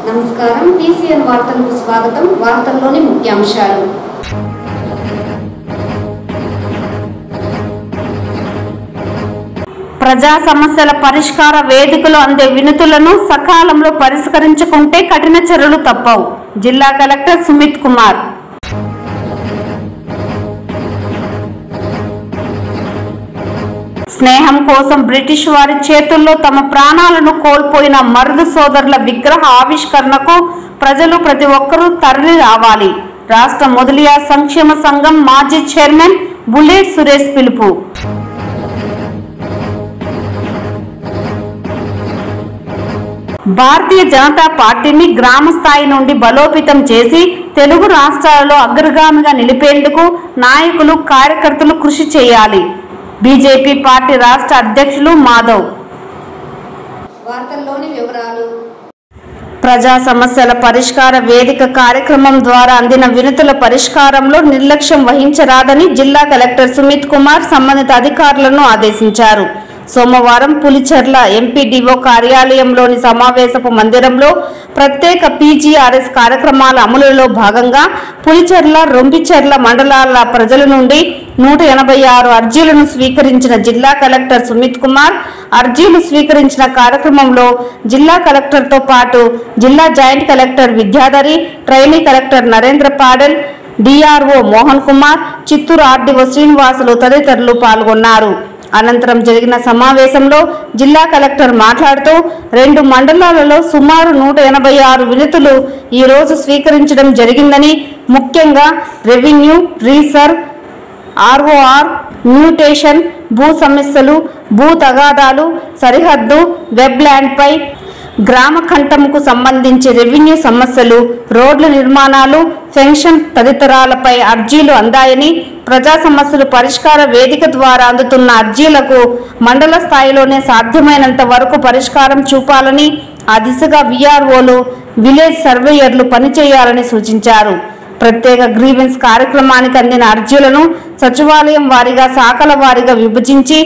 నమస్కారం టీసీఎన్ వార్తలకు స్వాగతం. వార్తల్లోని ముఖ్యాంశాలు. ప్రజా సమస్యల పరిష్కార వేదికలు అందే వినతులను సకాలంలో పరిష్కరించుకుంటే కఠిన చర్యలు తప్పవు. జిల్లా కలెక్టర్ సుమిత్ కుమార్. స్నేహం కోసం బ్రిటిష్ వారి చేతుల్లో తమ ప్రాణాలను కోల్పోయిన మరుదు సోదరుల విగ్రహ ఆవిష్కరణకు ప్రజలు ప్రతి ఒక్కరూ తరలి రావాలి. రాష్ట్ర మొదలియార్ సంక్షేమ సంఘం మాజీ చైర్మన్ బుల్లెట్ సురేష్ పిలుపు. భారతీయ జనతా పార్టీని గ్రామ స్థాయి నుండి బలోపేతం చేసి తెలుగు రాష్ట్రాలలో అగ్రగామిగా నిలిపేందుకు నాయకులు కార్యకర్తలు కృషి చేయాలి. బీజేపీ పార్టీ రాష్ట్ర అధ్యక్షులు మాధవ్. వార్తల్లోని వివరాలు. ప్రజా సమస్యల పరిష్కార వేదిక కార్యక్రమం ద్వారా అందిన వినతుల పరిష్కారంలో నిర్లక్ష్యం వహించరాదని జిల్లా కలెక్టర్ సుమిత్ కుమార్ సంబంధిత అధికారులను ఆదేశించారు. సోమవారం పులిచెర్ల ఎంపీడీఓ కార్యాలయంలోని సమావేశపు మందిరంలో ప్రత్యేక పీజీఆర్ఎస్ కార్యక్రమాల అమలులో భాగంగా పులిచెర్ల, రొంపిచెర్ల మండలాల ప్రజల నుండి 186 అర్జీలను స్వీకరించిన జిల్లా కలెక్టర్ సుమిత్ కుమార్ అర్జీలు స్వీకరించిన కార్యక్రమంలో జిల్లా కలెక్టర్తో పాటు జిల్లా joint collector Vidyadhari, trainee collector Narendra Padel, DRO Mohan Kumar, Chittoor RDO Srinivasulu తదితరులు పాల్గొన్నారు. అనంతరం జరిగిన సమావేశంలో జిల్లా కలెక్టర్ మాట్లాడుతూ 2 మండలాలలో సుమారు 186 వినతులు ఈ రోజు స్వీకరించడం జరిగిందని, ముఖ్యంగా రెవెన్యూ, రీసర్వ్, ఆర్ఓఆర్, మ్యూటేషన్, భూ సమస్యలు, భూ తగాదాలు, సరిహద్దు, వెబ్ ల్యాండ్పై, గ్రామ కంఠంకు సంబంధించి రెవెన్యూ సమస్యలు, రోడ్ల నిర్మాణాలు, పెన్షన్ తదితరాలపై అర్జీలు అందాయని, ప్రజా సమస్యలు పరిష్కార వేదిక ద్వారా అందుతున్న అర్జీలకు మండల స్థాయిలోనే సాధ్యమైనంత వరకు పరిష్కారం చూపాలని, ఆ దిశగా వీఆర్ఓలు, విలేజ్ సర్వేయర్లు పనిచేయాలని సూచించారు. ప్రత్యేక గ్రీవెన్స్ కార్యక్రమానికి అందిన అర్జీలను సచివాలయం వారీగా, శాఖల వారీగా విభజించి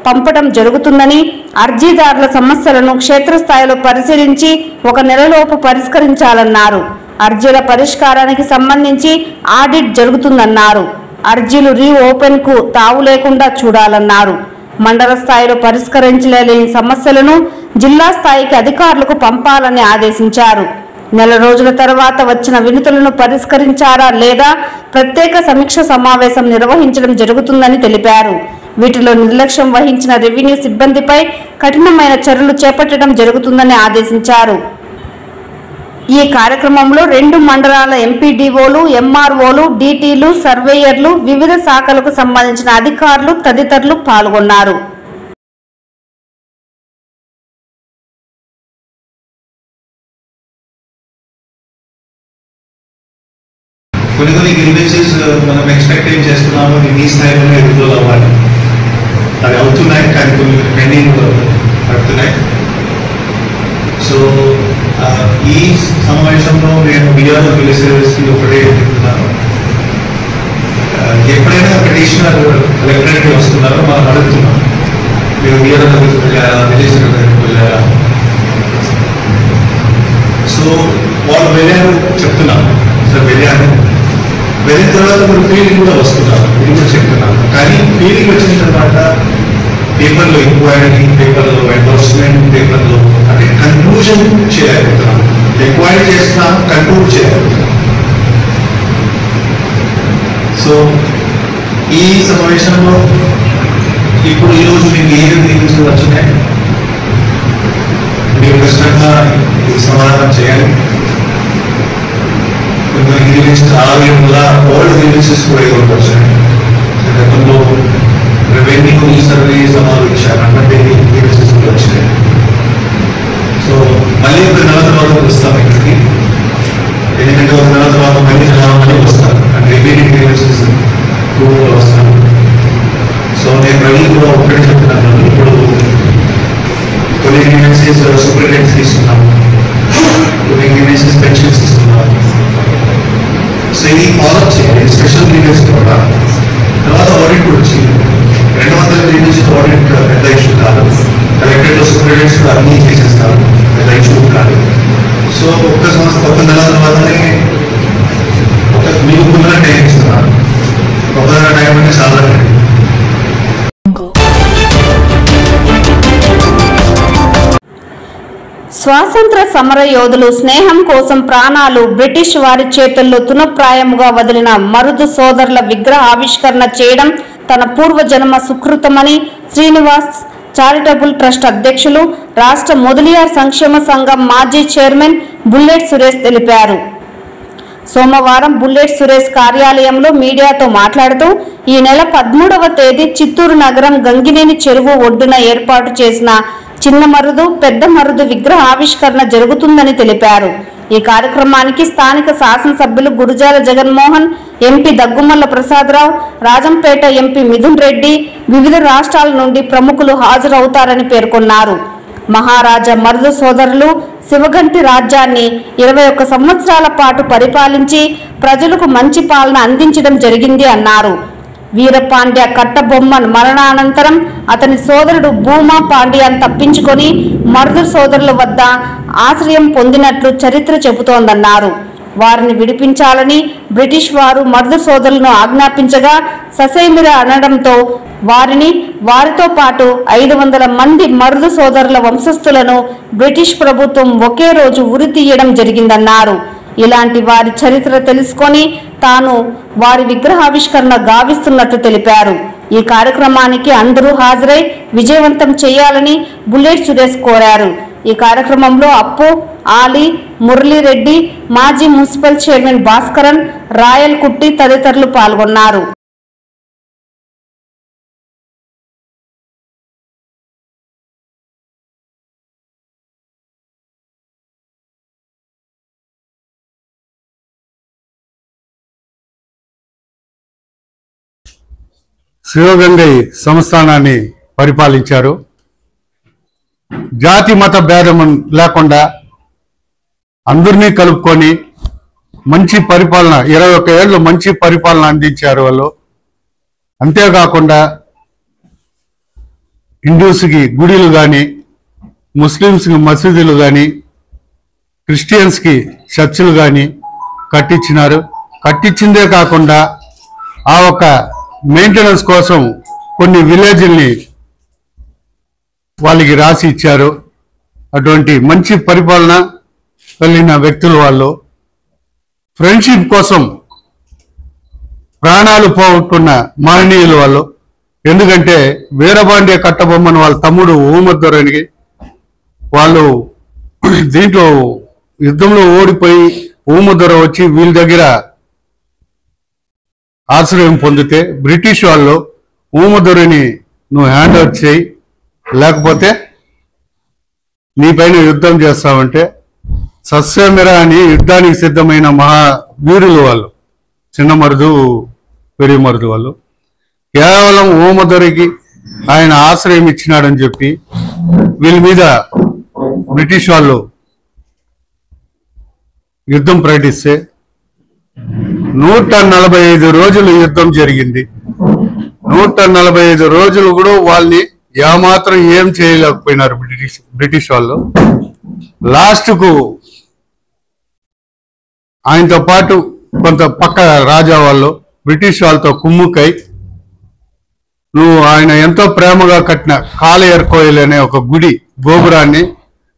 పంపడం జరుగుతుందని, అర్జీదారుల సమస్యలను క్షేత్రస్థాయిలో పరిశీలించి 1 నెలలోపు పరిష్కరించాలన్నారు. అర్జీల పరిష్కారానికి సంబంధించి ఆడిట్ జరుగుతుందన్నారు. అర్జీలు రీఓపెన్ కు తావు లేకుండా చూడాలన్నారు. మండల స్థాయిలో పరిష్కరించలేని సమస్యలను జిల్లా స్థాయికి అధికారులకు పంపాలని ఆదేశించారు. నెల రోజుల తర్వాత వచ్చిన వినతులను పరిష్కరించారా లేదా ప్రత్యేక సమీక్ష సమావేశం నిర్వహించడం జరుగుతుందని తెలిపారు. వీటిలో నిర్లక్ష్యం వహించిన రెవెన్యూ సిబ్బందిపై కఠినమైన చర్యలు చేపట్టడం జరుగుతుందని ఆదేశించారు. ఈ కార్యక్రమంలో 2 మండలాల ఎంపీడీఓలు, ఎంఆర్ఓలు, డీటీలు, సర్వేయర్లు, వివిధ శాఖలకు సంబంధించిన అధికారులు తదితరులు పాల్గొన్నారు. కొన్ని గ్రీవెన్సెస్ మనం ఎక్స్పెక్ట్ ఏం చేస్తున్నాము, ఈ స్థాయిలోనే ఎదుగుదల అవ్వాలి. అది అవుతున్నాయి, కానీ కొన్ని పెండింగ్ పడుతున్నాయి. సో ఈ సమావేశంలో నేను బీఆర్ఓ విలేజెస్కి ఒకటే చెప్తున్నాను, ఎప్పుడైనా పిటిషనర్ కలెక్టరేట్కి వస్తున్నారో మనం అడుగుతున్నాం, మీరు బీఆర్ఓ దగ్గరికి వెళ్ళారా, విలేజ్ దగ్గరికి వెళ్ళారా. సో వాళ్ళు వెళ్ళారు చెప్తున్నాం, సార్ వెళ్ళాను, వెళ్ళిన తర్వాత మీరు ఫీల్డింగ్ కూడా వస్తున్నారు, ఇది కూడా చెప్తున్నాను. కానీ ఫీల్డింగ్ వచ్చిన తర్వాత పేపర్లో ఎంక్వైరీ, పేపర్లో ఎండోర్స్మెంట్, పేపర్లో అంటే కన్క్లూజన్ చేయలేకపోతున్నాం. ఎంక్వైరీ చేస్తున్నాం, కన్క్లూడ్ చేయలేకపోతున్నాం. సో ఈ సమావేశంలో ఇప్పుడు ఈరోజు మీకు ఏ గ్రీవెన్సెస్ వచ్చినాయి మీరు ఖచ్చితంగా సమాధానం చేయాలి. కొన్ని గ్రీవెన్సెస్ ఓల్డ్ గ్రీవెన్సెస్ కూడా ఇవ్వడానికి వచ్చాయి. గతంలో రెవెన్యూ, ఈ సర్వే సమాలు ఇచ్చారు, అంటే గ్రీవెన్సెస్ కూడా వచ్చినాయి. సో మళ్ళీ 1 నెల తర్వాత వస్తాం ఇక్కడికి, ఎందుకంటే 1 నెల తర్వాత మళ్ళీ వస్తాను, అంటే రిపీటెడ్ గ్రీవెన్సెస్ వస్తాను. సో నేను మళ్ళీ కూడా ఒకటే చెప్తున్నాను, ఇప్పుడు కొన్ని గ్రీవెన్సెస్ సూపరింటెండెంట్స్ ఇస్తున్నాము, కొన్ని గ్రీవెన్సెస్ పెన్షన్స్ ఇస్తున్నాము. సో ఇది ఫాలోఅప్ చేయాలి. స్పెషల్ గ్రీవెన్స్ కూడా తర్వాత ఆడిట్ కూడా వచ్చింది. 200 గ్రీవెన్స్ ఆడిట్ పెద్ద ఇష్యూ కాదు, కలెక్టరేట్ సూపరింటెండెంట్స్ అన్ని చేసేస్తారు, పెద్ద ఇష్యూ కాదు. సో ఒక్క నెల తర్వాతనే మీకు ముందర టైం ఇస్తున్నారు. ఒక టైం అంటే చాలా స్వాతంత్ర సమర యోధులు స్నేహం కోసం ప్రాణాలు బ్రిటిష్ వారి చేతుల్లో తునప్రాయముగా వదిలిన మరుదు సోదరుల విగ్రహ ఆవిష్కరణ చేయడం తన పూర్వజన్మ సుకృతమని శ్రీనివాస్ చారిటబుల్ ట్రస్ట్ అధ్యక్షులు రాష్ట్ర మొదలియార్ సంక్షేమ సంఘం మాజీ చైర్మన్ బుల్లెట్ సురేష్ తెలిపారు. సోమవారం బుల్లెట్ సురేష్ కార్యాలయంలో మీడియాతో మాట్లాడుతూ ఈ నెల 13వ తేదీ చిత్తూరు నగరం గంగినేని చెరువు ఒడ్డున ఏర్పాటు చేసిన చిన్న మరుదు పెద్ద మరుదు విగ్రహ ఆవిష్కరణ జరుగుతుందని తెలిపారు. ఈ కార్యక్రమానికి స్థానిక శాసనసభ్యులు గురుజాల జగన్మోహన్, ఎంపీ దగ్గుమల్ల ప్రసాదరావు, రాజంపేట ఎంపీ మిథున్ రెడ్డి, వివిధ రాష్ట్రాల నుండి ప్రముఖులు హాజరవుతారని పేర్కొన్నారు. మహారాజా మరుదు సోదరులు శివగంటి రాజ్యాన్ని 21 సంవత్సరాల పాటు పరిపాలించి ప్రజలకు మంచి పాలన అందించడం జరిగింది అన్నారు. వీరపాండ్య కట్టబొమ్మన్ మరణానంతరం అతని సోదరుడు భూమా పాండ్యాన్ తప్పించుకొని మరుదు సోదరుల వద్ద ఆశ్రయం పొందినట్లు చరిత్ర చెబుతోందన్నారు. వారిని విడిపించాలని బ్రిటిష్ వారు మరుదు సోదరులను ఆజ్ఞాపించగా ససేమిరా అనడంతో వారితో పాటు 500 మంది మరుదు సోదరుల వంశస్థులను బ్రిటిష్ ప్రభుత్వం ఒకే రోజు ఉరి తీయడం జరిగిందన్నారు. ఇలాంటి వారి చరిత్ర తెలుసుకొని తాను వారి విగ్రహావిష్కరణ గావిస్తున్నట్లు తెలిపారు. ఈ కార్యక్రమానికి అందరూ హాజరై విజయవంతం చేయాలని బుల్లెట్ సురేష్ కోరారు. ఈ కార్యక్రమంలో అప్పు, ఆలీ, మురళీరెడ్డి, మాజీ మున్సిపల్ చైర్మన్ భాస్కరన్, రాయల్ కుట్టి తదితరులు పాల్గొన్నారు. శివగంగై సంస్థానాన్ని పరిపాలించారు. జాతి మత భేదం లేకుండా అందరినీ కలుపుకొని మంచి పరిపాలన 21 ఏళ్ళు మంచి పరిపాలన అందించారు వాళ్ళు. అంతేకాకుండా హిందూస్కి గుడిలు కానీ, ముస్లిమ్స్కి మసీదులు కానీ, క్రిస్టియన్స్కి చర్చిలు కానీ కట్టించినారు. కట్టించిందే కాకుండా ఆ ఒక మెయింటెనెన్స్ కోసం కొన్ని విలేజ్ల్ని వాళ్ళకి రాసి ఇచ్చారు. అటువంటి మంచి పరిపాలన కలిగిన వ్యక్తులు వాళ్ళు. ఫ్రెండ్షిప్ కోసం ప్రాణాలు పోగొట్టుకున్న మహనీయులు వాళ్ళు. ఎందుకంటే వీరపాండ్య కట్టబొమ్మని వాళ్ళ తమ్ముడు ఊమద్దొరనికి వాళ్ళు దీంట్లో యుద్ధంలో ఓడిపోయి ఊమద్దొర వచ్చి వీళ్ళ దగ్గర ఆశ్రయం పొందితే బ్రిటిష్ వాళ్ళు ఊమద్దొరని నువ్వు హ్యాండ్ ఓవర్ చేయి, లేకపోతే నీపైన యుద్ధం చేస్తామంటే సస్యమిర అని యుద్ధానికి సిద్ధమైన మహావీరులు వాళ్ళు. చిన్న మరుదు పెరి మరుదు వాళ్ళు కేవలం ఊమద్దొరకి ఆయన ఆశ్రయం ఇచ్చినాడని చెప్పి వీళ్ళ మీద బ్రిటిష్ వాళ్ళు యుద్ధం ప్రకటిస్తే 145 రోజులు యుద్ధం జరిగింది. 145 రోజులు కూడా వాళ్ళని ఏమాత్రం ఏం చేయలేకపోయినారు బ్రిటిష్ వాళ్ళు. లాస్ట్కు ఆయనతో పాటు కొంత పక్క రాజా వాళ్ళు బ్రిటిష్ వాళ్ళతో కుమ్ముకై నువ్వు ఆయన ఎంతో ప్రేమగా కట్టిన కాలేయర్ కోయిల్ అనే ఒక గుడి గోపురాన్ని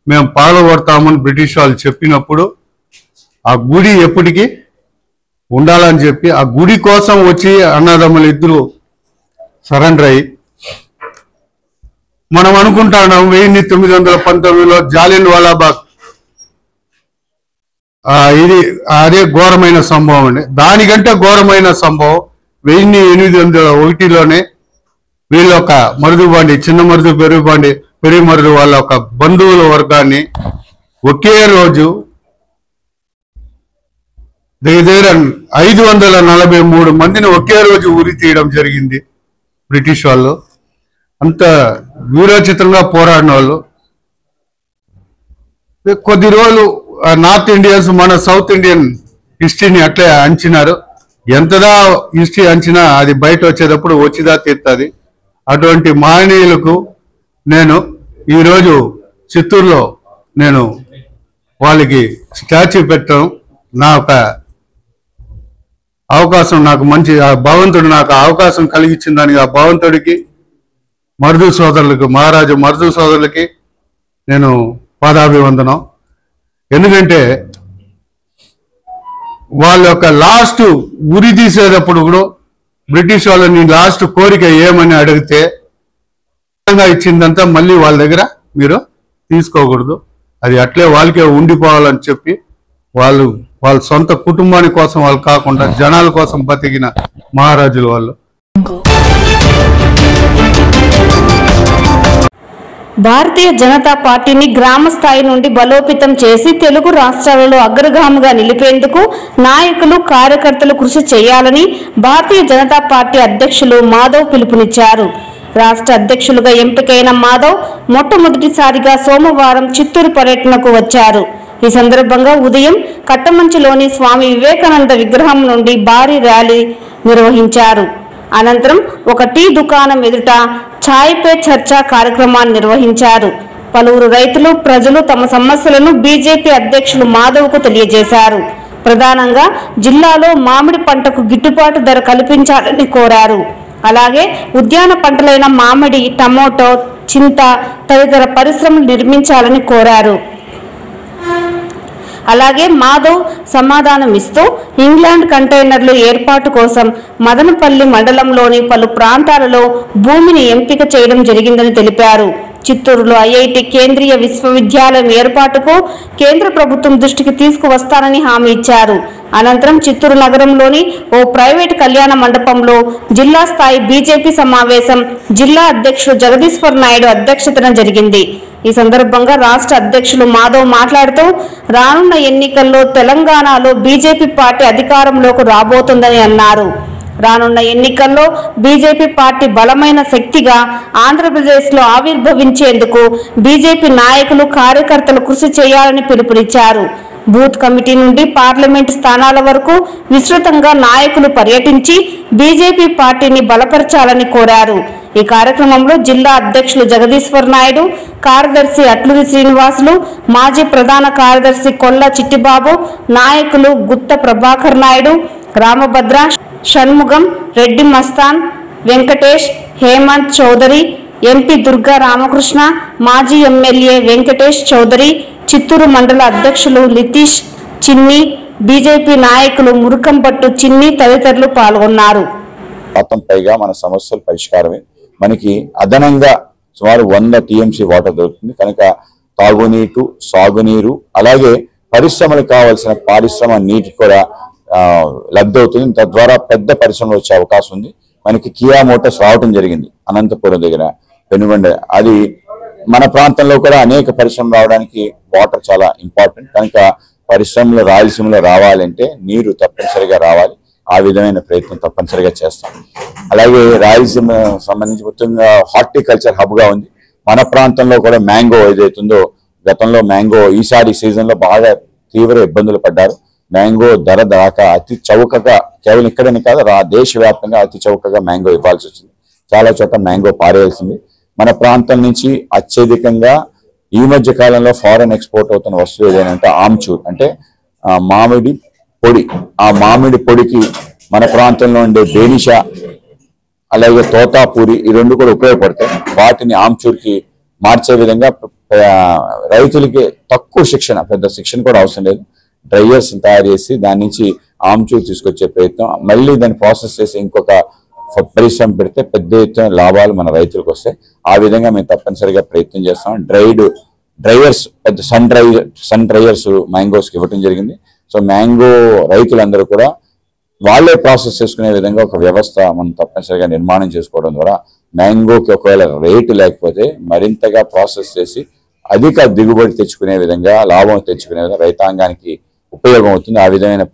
మేము పగలగొడతామని బ్రిటిష్ వాళ్ళు చెప్పినప్పుడు ఆ గుడి ఎప్పటికీ ఉండాలని చెప్పి ఆ గుడి కోసం వచ్చి అన్నదమ్ములు ఇద్దరు సరెండర్ అయ్యి మనం అనుకుంటున్నాం 1919లో జాలియన్ వాలాబాగ్ ఇది అదే ఘోరమైన సంభవం అండి. దానికంటే ఘోరమైన సంభవం 1801లోనే వీళ్ళ ఒక మరుదుబాండి చిన్న మరుదు పెరుగు మరుదు వాళ్ళ ఒక బంధువుల వర్గాన్ని ఒకే రోజు దగ్గర 543 మందిని ఒకే రోజు ఉరి తీయడం జరిగింది బ్రిటిష్ వాళ్ళు. అంత వీరోచితంగా పోరాడిన వాళ్ళు. కొద్ది రోజులు నార్త్ ఇండియన్స్ మన సౌత్ ఇండియన్ హిస్టరీని అట్లే అంచినారు. ఎంతదా హిస్టరీ అంచినా అది బయట వచ్చేటప్పుడు వచ్చిదా తీరుతుంది. అటువంటి మహనీయులకు నేను ఈరోజు చిత్తూరులో నేను వాళ్ళకి స్టాచ్యూ పెట్టడం నా ఒక అవకాశం, నాకు మంచి భగవంతుడు నాకు అవకాశం కలిగించిందని ఆ భగవంతుడికి, మరుదు సోదరులకు, మహారాజు మరుదు సోదరులకి నేను పాదాభివందనం. ఎందుకంటే వాళ్ళ యొక్క లాస్ట్ ఉరి తీసేటప్పుడు కూడా బ్రిటిష్ వాళ్ళని లాస్ట్ కోరిక ఏమని అడిగితే ఇచ్చిందంతా మళ్ళీ వాళ్ళ దగ్గర మీరు తీసుకోకూడదు, అది అట్లే వాళ్ళకే ఉండిపోవాలని చెప్పి వాళ్ళ సొంత కుటుంబాని కోసం వాళ్ళు కాకుండా జనాల కోసం బతికిన మహారాజులు వాళ్ళు. భారతీయ జనతా పార్టీని గ్రామ స్థాయి నుండి బలోపేతం చేసి తెలుగు రాష్ట్రాలలో అగ్రగామిగా నిలిపేందుకు నాయకులు, కార్యకర్తలు కృషి చేయాలని భారతీయ జనతా పార్టీ అధ్యక్షులు మాధవ్ పిలుపునిచ్చారు. రాష్ట్ర అధ్యక్షులుగా ఎంపికైన మాధవ్ మొట్టమొదటిసారిగా సోమవారం చిత్తూరు పర్యటనకు వచ్చారు. ఈ సందర్భంగా ఉదయం కట్టమంచిలోని స్వామి వివేకానంద విగ్రహం నుండి భారీ ర్యాలీ నిర్వహించారు. అనంతరం ఒక టీ దుకాణం ఎదుట ఛాయ్ పే చర్చ కార్యక్రమాన్ని నిర్వహించారు. పలువురు రైతులు, ప్రజలు తమ సమస్యలను బీజేపీ అధ్యక్షులు మాధవ్కు తెలియజేశారు. ప్రధానంగా జిల్లాలో మామిడి పంటకు గిట్టుబాటు ధర కల్పించాలని కోరారు. అలాగే ఉద్యాన పంటలైన మామిడి, టమోటో, చింత తదితర పరిశ్రమలు నిర్మించాలని కోరారు. అలాగే మాధవ్ సమాధానం ఇస్తూ ఇంగ్లాండ్ కంటైనర్లు ఏర్పాటు కోసం మదనపల్లి మండలంలోని పలు ప్రాంతాలలో భూమిని ఎంపిక చేయడం జరిగిందని తెలిపారు. చిత్తూరులో ఐఐటి కేంద్రీయ విశ్వవిద్యాలయం ఏర్పాటుకు కేంద్ర ప్రభుత్వం దృష్టికి తీసుకువస్తానని హామీ ఇచ్చారు. అనంతరం చిత్తూరు నగరంలోని ఓ ప్రైవేటు కళ్యాణ మండపంలో జిల్లా స్థాయి బీజేపీ సమావేశం జిల్లా అధ్యక్షుడు జగదీశ్వర్ నాయుడు అధ్యక్షతన జరిగింది. ఈ సందర్భంగా రాష్ట్ర అధ్యక్షులు మాధవ్ మాట్లాడుతూ రానున్న ఎన్నికల్లో తెలంగాణలో బీజేపీ పార్టీ అధికారంలోకి రాబోతుందని అన్నారు. రానున్న ఎన్నికల్లో బీజేపీ పార్టీ బలమైన శక్తిగా ఆంధ్రప్రదేశ్లో ఆవిర్భవించేందుకు బీజేపీ నాయకులు, కార్యకర్తలు కృషి చేయాలని పిలుపునిచ్చారు. బూత్ కమిటీ నుండి పార్లమెంట్ స్థానాల వరకు విస్తృతంగా నాయకులు పర్యటించి బీజేపీ పార్టీని బలపరచాలని కోరారు. ఈ కార్యక్రమంలో జిల్లా అధ్యక్షులు జగదీశ్వర్ నాయుడు, కార్యదర్శి అట్లూరి శ్రీనివాసులు, మాజీ ప్రధాన కార్యదర్శి కొల్ల చిట్టిబాబు, నాయకులు గుత్త ప్రభాకర్ నాయుడు, రామభద్ర, షణ్ముగం, రెడ్డి మస్తాన్, వెంకటేష్, హేమంత్ చౌదరి, ఎంపీ దుర్గా రామకృష్ణ, మాజీ ఎమ్మెల్యే వెంకటేష్ చౌదరి, చిత్తూరు మండల అధ్యక్షులు లితీష్, చిన్ని, బీజేపీ నాయకులు మురుకంపట్టు చిన్ని తదితరులు పాల్గొన్నారు. పైగా మన సమస్యల పరిష్కారమే. మనకి అదనంగా సుమారు 100 టీఎంసీ వాటర్ దొరుకుతుంది కనుక తాగునీరు, సాగునీరు, అలాగే పరిశ్రమలకు కావాల్సిన పారిశ్రమ నీటి కూడా లబ్ధి అవుతుంది. తద్వారా పెద్ద పరిశ్రమలు వచ్చే అవకాశం ఉంది. మనకి కియా మోటార్స్ రావటం జరిగింది అనంతపురం దగ్గర, పెనుగొండ. అది మన ప్రాంతంలో కూడా అనేక పరిశ్రమలు రావడానికి వాటర్ చాలా ఇంపార్టెంట్ కనుక పరిశ్రమలు రాయలసీమలో రావాలంటే నీరు తప్పనిసరిగా రావాలి. ఆ విధమైన ప్రయత్నం తప్పనిసరిగా చేస్తాం. అలాగే రాయలసీమ సంబంధించి మొత్తంగా హార్టికల్చర్ హబ్ గా ఉంది. మన ప్రాంతంలో కూడా మ్యాంగో ఏదైతుందో, గతంలో మ్యాంగో ఈసారి సీజన్ లో బాగా తీవ్ర ఇబ్బందులు పడ్డారు. మ్యాంగో ధర దాకా అతి చౌకగా, కేవలం ఇక్కడనే కాదు దేశవ్యాప్తంగా అతి చౌకగా మ్యాంగో ఇవ్వాల్సి వచ్చింది. చాలా చోట్ల మ్యాంగో పారేయాల్సింది. మన ప్రాంతం నుంచి అత్యధికంగా ఈ మధ్య కాలంలో ఫారెన్ ఎక్స్పోర్ట్ అవుతున్న వస్తువు ఏదైనా ఆమ్చూర్ అంటే మామిడి పొడి. ఆ మామిడి పొడికి మన ప్రాంతంలో ఉండే బేనిషా అలాగే తోతాపూరి ఈ రెండు కూడా ఉపయోగపడతాయి. వాటిని ఆమ్చూర్కి మార్చే విధంగా రైతులకి తక్కువ శిక్షణ, పెద్ద శిక్షణ కూడా అవసరం లేదు, డ్రైయర్స్ తయారు చేసి దాని నుంచి ఆమ్చూర్ తీసుకొచ్చే ప్రయత్నం, మళ్ళీ దాన్ని ప్రాసెస్ చేసి ఇంకొక పరిశ్రమ పెడితే పెద్ద ఎత్తున లాభాలు మన రైతులకు వస్తాయి. ఆ విధంగా మేము తప్పనిసరిగా ప్రయత్నం చేస్తాం. డ్రైయర్స్, పెద్ద సన్ డ్రైయర్స్ మ్యాంగోస్కి ఇవ్వటం జరిగింది. సో మ్యాంగో రైతులందరూ కూడా వాళ్ళే ప్రాసెస్ చేసుకునే విధంగా ఒక వ్యవస్థ మనం తప్పనిసరిగా నిర్మాణం చేసుకోవడం ద్వారా మ్యాంగోకి ఒకవేళ రేటు లేకపోతే మరింతగా ప్రాసెస్ చేసి అధిక దిగుబడి తెచ్చుకునే విధంగా, లాభం తెచ్చుకునే విధంగా రైతాంగానికి ఉపయోగం అవుతుంది. ఆ విధమైన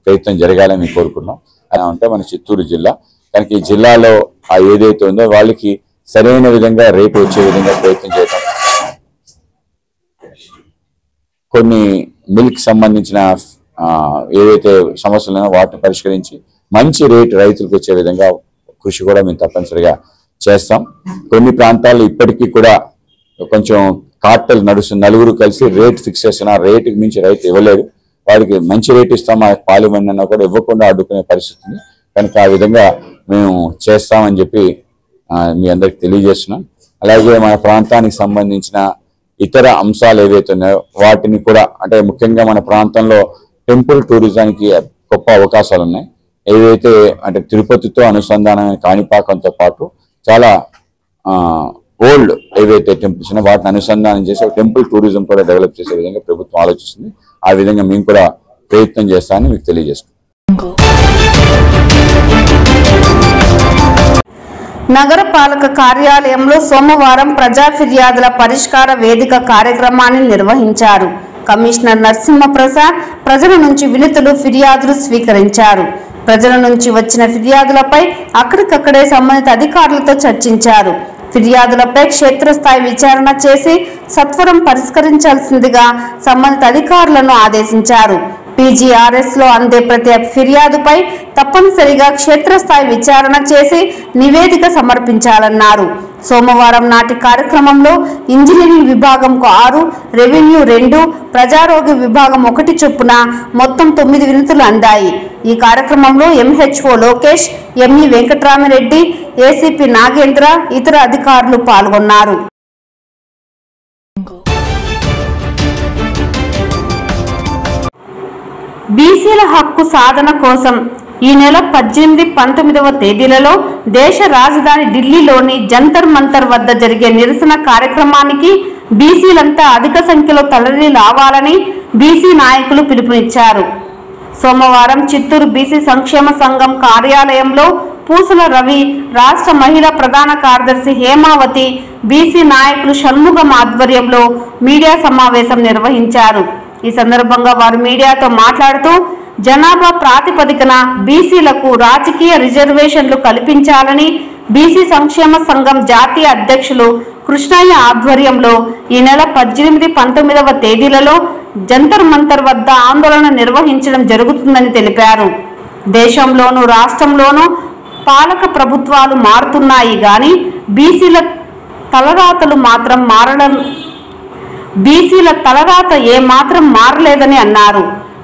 ప్రయత్నం జరగాలని మేము కోరుకున్నాం. అలా ఉంటే మన చిత్తూరు జిల్లా కనుక ఈ జిల్లాలో ఆ ఏదైతే ఉందో వాళ్ళకి సరైన విధంగా రేటు వచ్చే విధంగా ప్రయత్నం చేయటం, కొన్ని మిల్క్ సంబంధించిన ఏవైతే సమస్యలు ఉన్నాయో వాటిని పరిష్కరించి మంచి రేటు రైతులకు వచ్చే విధంగా కృషి కూడా మేము తప్పనిసరిగా చేస్తాం. కొన్ని ప్రాంతాల్లో ఇప్పటికీ కూడా కొంచెం కార్టెల్ నడుస్తుంది, నలుగురు కలిసి రేట్ ఫిక్స్ చేస్తున్న ఆ రేటుకి మించి రైతు ఇవ్వలేడు. వాడికి మంచి రేట్ ఇస్తాం ఆ పాలివ్వండి అన్నా కూడా ఇవ్వకుండా అడ్డుకునే పరిస్థితి ఉంది. కనుక ఆ విధంగా మేము చేస్తామని చెప్పి మీ అందరికి తెలియజేస్తున్నాం. అలాగే మన ప్రాంతానికి సంబంధించిన ఇతర అంశాలు ఏవైతే ఉన్నాయో వాటిని కూడా, అంటే ముఖ్యంగా మన ప్రాంతంలో టెంపుల్ టూరిజానికి గొప్ప అవకాశాలు ఉన్నాయి. ఏవైతే అంటే తిరుపతితో అనుసంధానమైన కాణిపాకంతో పాటు చాలా ఓల్డ్ ఏవైతే టెంపుల్స్ ఉన్నాయో వాటిని అనుసంధానం చేసి టెంపుల్ టూరిజం కూడా డెవలప్ చేసే విధంగా ప్రభుత్వం ఆలోచిస్తుంది. ఆ విధంగా మేము కూడా ప్రయత్నం చేస్తామని మీకు తెలియజేస్తున్నాం. నగరపాలక కార్యాలయంలో సోమవారం ప్రజా ఫిర్యాదుల పరిష్కార వేదిక కార్యక్రమాన్ని నిర్వహించారు. కమిషనర్ నరసింహప్రసాద్ ప్రజల నుంచి వినతులు, ఫిర్యాదులు స్వీకరించారు. ప్రజల నుంచి వచ్చిన ఫిర్యాదులపై అక్కడికక్కడే సంబంధిత అధికారులతో చర్చించారు. ఫిర్యాదులపై క్షేత్రస్థాయి విచారణ చేసి సత్వరం పరిష్కరించాల్సిందిగా సంబంధిత అధికారులను ఆదేశించారు. PGRS లో అందే ప్రతి ఫిర్యాదుపై తప్పనిసరిగా క్షేత్రస్థాయి విచారణ చేసి నివేదిక సమర్పించాలన్నారు. సోమవారం నాటి కార్యక్రమంలో ఇంజనీరింగ్ విభాగంకు 6, రెవెన్యూ 2, ప్రజారోగ్య విభాగం 1 చొప్పున మొత్తం 9 వినతులు అందాయి. ఈ కార్యక్రమంలో MHO Lokesh, ME Venkatramireddy, ACP Nagendra, ఇతర అధికారులు పాల్గొన్నారు. బీసీల హక్కు సాధన కోసం ఈ నెల 18, 19వ తేదీలలో దేశ రాజధాని ఢిల్లీలోని జంతర్ మంతర్ వద్ద జరిగే నిరసన కార్యక్రమానికి బీసీలంతా అధిక సంఖ్యలో తరలి రావాలని బీసీ నాయకులు పిలుపునిచ్చారు. సోమవారం చిత్తూరు బీసీ సంక్షేమ సంఘం కార్యాలయంలో పూసల రవి, రాష్ట్ర మహిళా ప్రధాన కార్యదర్శి హేమావతి, బీసీ నాయకులు షణ్ముగం ఆధ్వర్యంలో మీడియా సమావేశం నిర్వహించారు. ఈ సందర్భంగా వారు మీడియాతో మాట్లాడుతూ జనాభా ప్రాతిపదికన బీసీలకు రాజకీయ రిజర్వేషన్లు కల్పించాలని బీసీ సంక్షేమ సంఘం జాతీయ అధ్యక్షులు కృష్ణయ్య ఆధ్వర్యంలో ఈ నెల 18, 19వ తేదీలలో జంతర్ మంతర్ వద్ద ఆందోళన నిర్వహించడం జరుగుతుందని తెలిపారు. దేశంలోనూ రాష్ట్రంలోనూ పాలక ప్రభుత్వాలు మారుతున్నాయి గాని బీసీల తలరాత ఏమాత్రం మారలేదని అన్నారు.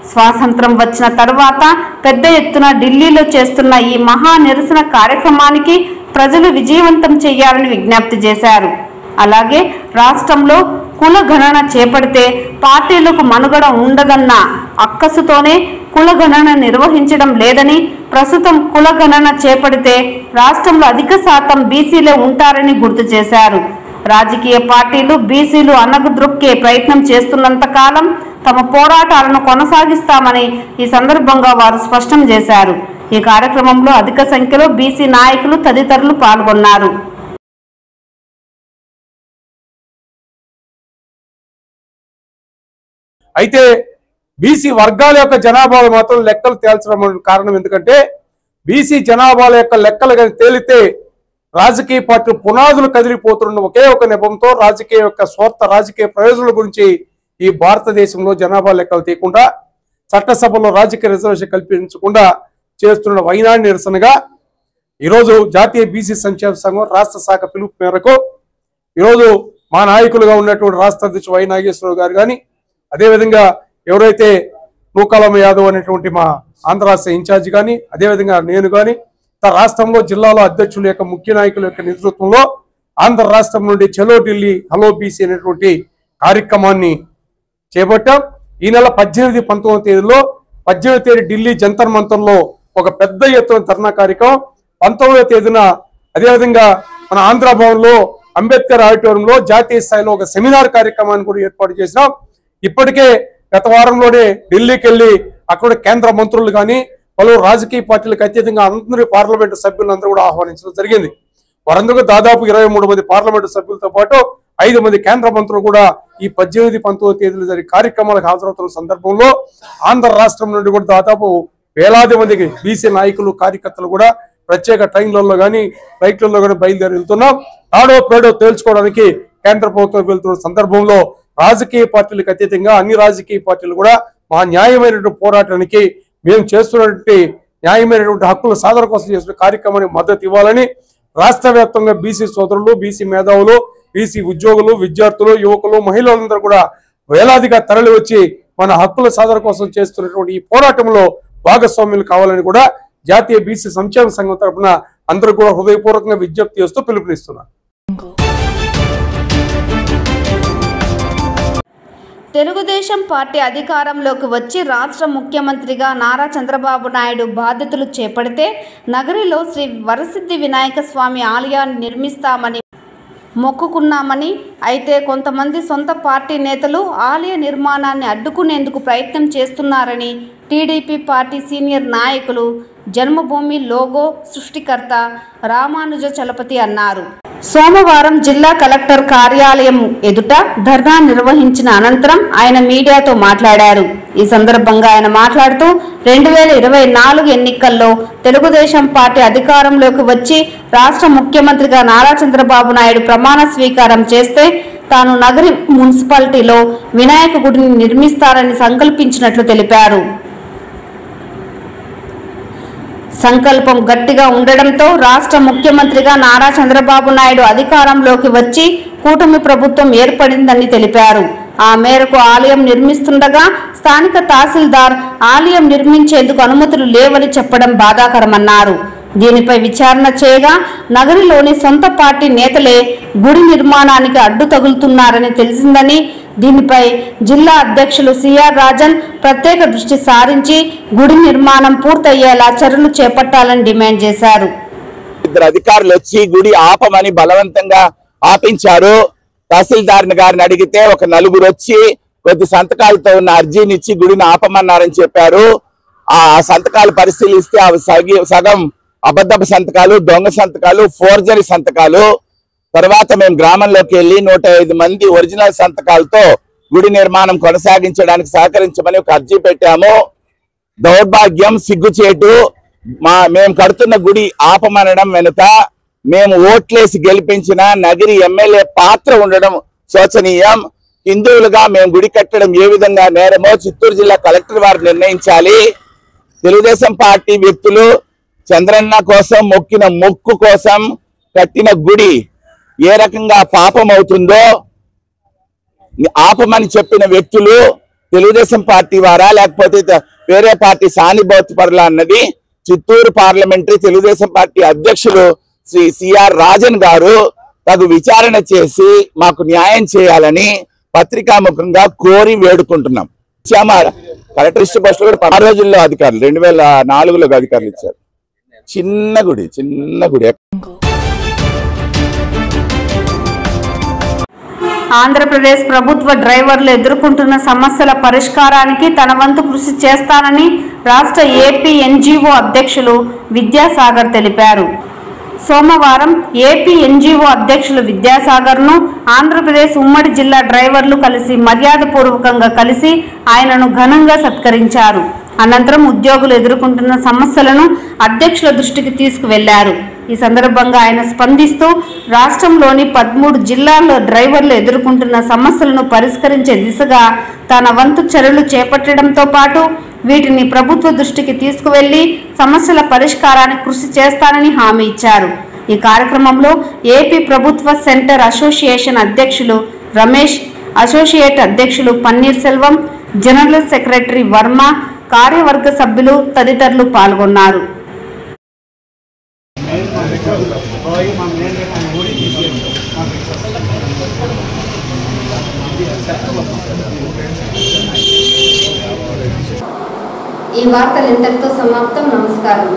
స్వాతంత్రం వచ్చిన తర్వాత పెద్ద ఎత్తున ఢిల్లీలో చేస్తున్న ఈ మహా నిరసన కార్యక్రమానికి ప్రజలు విజయవంతం చేయాలని విజ్ఞప్తి చేశారు. అలాగే రాష్ట్రంలో కుల గణన చేపడితే పార్టీలకు మనుగడ ఉండదన్న అక్కసుతోనే కుల గణన నిర్వహించడం లేదని, ప్రస్తుతం కుల గణన చేపడితే రాష్ట్రంలో అధిక శాతం బీసీలే ఉంటారని గుర్తు చేశారు. రాజకీయ పార్టీలు బీసీలు అణగద్రొక్కే ప్రయత్నం చేస్తున్నంత కాలం తమ పోరాటాలను కొనసాగిస్తామని ఈ సందర్భంగా వారు స్పష్టం చేశారు. ఈ కార్యక్రమంలో అధిక సంఖ్యలో బీసీ నాయకులు తదితరులు పాల్గొన్నారు. అయితే బీసీ వర్గాల యొక్క జనాభాలు మాత్రం లెక్కలు తేల్చడం కారణం ఎందుకంటే బీసీ జనాభాల యొక్క లెక్కలు కానీ తేలితే రాజకీయ పార్టీలు పునాదులు కదిలిపోతున్న ఒకే ఒక నెపంతో స్వార్థ రాజకీయ ప్రయోజనాల గురించి ఈ భారతదేశంలో జనాభా లెక్కలు తీయకుండా చట్టసభలో రాజకీయ రిజర్వేషన్ కల్పించకుండా చేస్తున్న వైనాడి నిరసనగా ఈరోజు జాతీయ బీసీ సంక్షేమ సంఘం రాష్ట్ర శాఖ పిలుపు మేరకు ఈరోజు మా నాయకులుగా ఉన్నటువంటి రాష్ట్ర అధ్యక్షుడు వై నాగేశ్వరరావు గారు కానీ, అదేవిధంగా ఎవరైతే నూకాలమ్మ యాదవ్ అనేటువంటి మా ఆంధ్ర రాష్ట్ర ఇన్ఛార్జి కానీ, అదేవిధంగా నేను కానీ రాష్ట్రంలో జిల్లాలో అధ్యక్షుల యొక్క ముఖ్య నాయకుల యొక్క నేతృత్వంలో ఆంధ్ర రాష్ట్రం నుండి చలో ఢిల్లీ హలో బీసీ అనేటువంటి కార్యక్రమాన్ని చేపట్టాం. ఈ నెల 18, 19వ తేదీలో 18వ తేదీ ఢిల్లీ జంతర్ మంతర్లో ఒక పెద్ద ఎత్తున ధర్నా కార్యక్రమం, 19వ తేదీన అదేవిధంగా మన ఆంధ్ర భవన్లో అంబేద్కర్ ఆడిటోరియంలో జాతీయ స్థాయిలో ఒక సెమినార్ కార్యక్రమాన్ని కూడా ఏర్పాటు చేసినాం. ఇప్పటికే గత వారంలోనే ఢిల్లీకి వెళ్ళి అక్కడ కేంద్ర మంత్రులు కానీ పలువురు రాజకీయ పార్టీలకు అత్యధికంగా అందరి పార్లమెంటు సభ్యులందరూ కూడా ఆహ్వానించడం జరిగింది. వారందరూ దాదాపు 23 మంది పార్లమెంటు సభ్యులతో పాటు 5 మంది కేంద్ర మంత్రులు కూడా ఈ 18, 19వ తేదీలు జరిగే కార్యక్రమాలకు హాజరవుతున్న సందర్భంలో ఆంధ్ర రాష్ట్రం నుండి కూడా దాదాపు వేలాది మందికి బీసీ నాయకులు కార్యకర్తలు కూడా ప్రత్యేక ట్రైన్లలో కానీ ఫ్లైట్లలో కానీ బయలుదేరి వెళ్తున్నాం. తాడో పేడో తేల్చుకోవడానికి కేంద్ర ప్రభుత్వం వెళ్తున్న సందర్భంలో రాజకీయ పార్టీలకు అతీతంగా అన్ని రాజకీయ పార్టీలు కూడా మా న్యాయమైనటువంటి పోరాటానికి మేము చేస్తున్నటువంటి న్యాయమైనటువంటి హక్కుల సాధన కోసం చేస్తున్న కార్యక్రమానికి మద్దతు ఇవ్వాలని రాష్ట్ర వ్యాప్తంగా బీసీ సోదరులు, బీసీ మేధావులు, బీసీ ఉద్యోగులు, విద్యార్థులు, యువకులు, మహిళలందరూ కూడా వేలాదిగా తరలి వచ్చి మన హక్కుల సాధన కోసం చేస్తున్నటువంటి ఈ పోరాటంలో భాగస్వామ్యులు కావాలని కూడా జాతీయ బీసీ సంక్షేమ సంఘం తరఫున అందరూ కూడా హృదయపూర్వకంగా విజ్ఞప్తి చేస్తూ పిలుపునిస్తున్నారు. తెలుగుదేశం పార్టీ అధికారంలోకి వచ్చి రాష్ట్ర ముఖ్యమంత్రిగా నారా చంద్రబాబు నాయుడు బాధ్యతలు చేపడితే నగరిలో శ్రీ వరసిద్ధి వినాయక స్వామి ఆలయాన్ని నిర్మిస్తామని మొక్కుకున్నామని, అయితే కొంతమంది సొంత పార్టీ నేతలు ఆలయ నిర్మాణాన్ని అడ్డుకునేందుకు ప్రయత్నం చేస్తున్నారని టీడీపీ పార్టీ సీనియర్ నాయకులు జన్మభూమి లోగో సృష్టికర్త రామానుజ చలపతి అన్నారు. సోమవారం జిల్లా కలెక్టర్ కార్యాలయం ఎదుట ధర్నా నిర్వహించిన అనంతరం ఆయన మీడియాతో మాట్లాడారు. ఈ సందర్భంగా ఆయన మాట్లాడుతూ 2024 ఎన్నికల్లో తెలుగుదేశం పార్టీ అధికారంలోకి వచ్చి రాష్ట్ర ముఖ్యమంత్రిగా నారా చంద్రబాబు నాయుడు ప్రమాణ స్వీకారం చేస్తే తాను నగరి మున్సిపాలిటీలో వినాయక గుడిని నిర్మిస్తారని సంకల్పించినట్లు తెలిపారు. సంకల్పం గట్టిగా ఉండడంతో రాష్ట్ర ముఖ్యమంత్రిగా నారా చంద్రబాబు నాయుడు అధికారంలోకి వచ్చి కూటమి ప్రభుత్వం ఏర్పడిందని తెలిపారు. ఆ మేరకు ఆలయం నిర్మిస్తుండగా స్థానిక తహసీల్దార్ ఆలయం నిర్మించేందుకు అనుమతులు లేవని చెప్పడం బాధాకరమన్నారు. దీనిపై విచారణ చేయగా నగరిలోని సొంత పార్టీ నేతలే గుడి నిర్మాణానికి అడ్డు తగులుతున్నారని తెలిసిందని, దీనిపై జిల్లా అధ్యక్షులు సిఆర్ రాజన్ ప్రత్యేక దృష్టి సారించి గుడి నిర్మాణం పూర్తయ్యేలా చర్యలు చేపట్టాలని డిమాండ్ చేశారు. ఇద్దరు అధికారులు వచ్చి గుడి ఆపమని బలవంతంగా ఆపించారు. తహసీల్దార్ గారిని అడిగితే ఒక నలుగురు వచ్చి కొద్ది సంతకాలతో ఉన్న అర్జీని ఇచ్చి గుడిని ఆపమన్నారని చెప్పారు. ఆ సంతకాలు పరిశీలిస్తే అవి సగం అబద్ధపు సంతకాలు, దొంగ సంతకాలు, ఫోర్జరీ సంతకాలు. తర్వాత మేము గ్రామంలోకి వెళ్ళి 105 మంది ఒరిజినల్ సంతకాలతో గుడి నిర్మాణం కొనసాగించడానికి సహకరించమని ఒక అర్జీ పెట్టాము. దౌర్భాగ్యం, సిగ్గుచేటు. మేము కడుతున్న గుడి ఆపమనడం వెనుక మేము ఓట్లేసి గెలిపించిన నగిరి ఎమ్మెల్యే పాత్ర ఉండడం శోచనీయం. హిందువులుగా మేము గుడి కట్టడం ఏ విధంగా నేరమో చిత్తూరు జిల్లా కలెక్టర్ వారు నిర్ణయించాలి. తెలుగుదేశం పార్టీ వ్యక్తులు చంద్రన్న కోసం మొక్కిన మొక్కు కోసం కట్టిన గుడి ఏ రకంగా పాపం అవుతుందో ఆపమని చెప్పిన వ్యక్తులు తెలుగుదేశం పార్టీ వారా లేకపోతే వేరే పార్టీ సానుభూతిపరులా అన్నది చిత్తూరు పార్లమెంటరీ తెలుగుదేశం పార్టీ అధ్యక్షులు శ్రీ సిఆర్ రాజన్ గారు తగు విచారణ చేసి మాకు న్యాయం చేయాలని పత్రికాముఖంగా కోరి వేడుకుంటున్నాం. కలెక్టర్ బస్ లో కూడా 10 రోజుల్లో అధికారులు 2004లో అధికారులు ఇచ్చారు. చిన్న గుడి. ఆంధ్రప్రదేశ్ ప్రభుత్వ డ్రైవర్లు ఎదుర్కొంటున్న సమస్యల పరిష్కారానికి తన వంతు కృషి చేస్తానని రాష్ట్ర ఏపీ ఎన్జీఓ అధ్యక్షులు విద్యాసాగర్ తెలిపారు. సోమవారం ఏపీ ఎన్జీఓ అధ్యక్షులు విద్యాసాగర్ను ఆంధ్రప్రదేశ్ ఉమ్మడి జిల్లా డ్రైవర్లు కలిసి మర్యాదపూర్వకంగా కలిసి ఆయనను ఘనంగా సత్కరించారు. అనంతరం ఉద్యోగులు ఎదుర్కొంటున్న సమస్యలను అధ్యక్షుల దృష్టికి తీసుకువెళ్లారు. ఈ సందర్భంగా ఆయన స్పందిస్తూ రాష్ట్రంలోని 13 జిల్లాల్లో డ్రైవర్లు ఎదుర్కొంటున్న సమస్యలను పరిష్కరించే దిశగా తన వంతు చర్యలు చేపట్టడంతో పాటు వీటిని ప్రభుత్వ దృష్టికి తీసుకువెళ్లి సమస్యల పరిష్కారానికి కృషి చేస్తానని హామీ ఇచ్చారు. ఈ కార్యక్రమంలో ఏపీ ప్రభుత్వ సెంటర్ అసోసియేషన్ అధ్యక్షులు రమేష్, అసోసియేట్ అధ్యక్షులు పన్నీర్ సెల్వం, జనరల్ సెక్రటరీ వర్మ, కార్యవర్గ సభ్యులు తదితరులు పాల్గొన్నారు. ఈ వార్తలు ఇంతటితో సమాప్తం. నమస్కారం.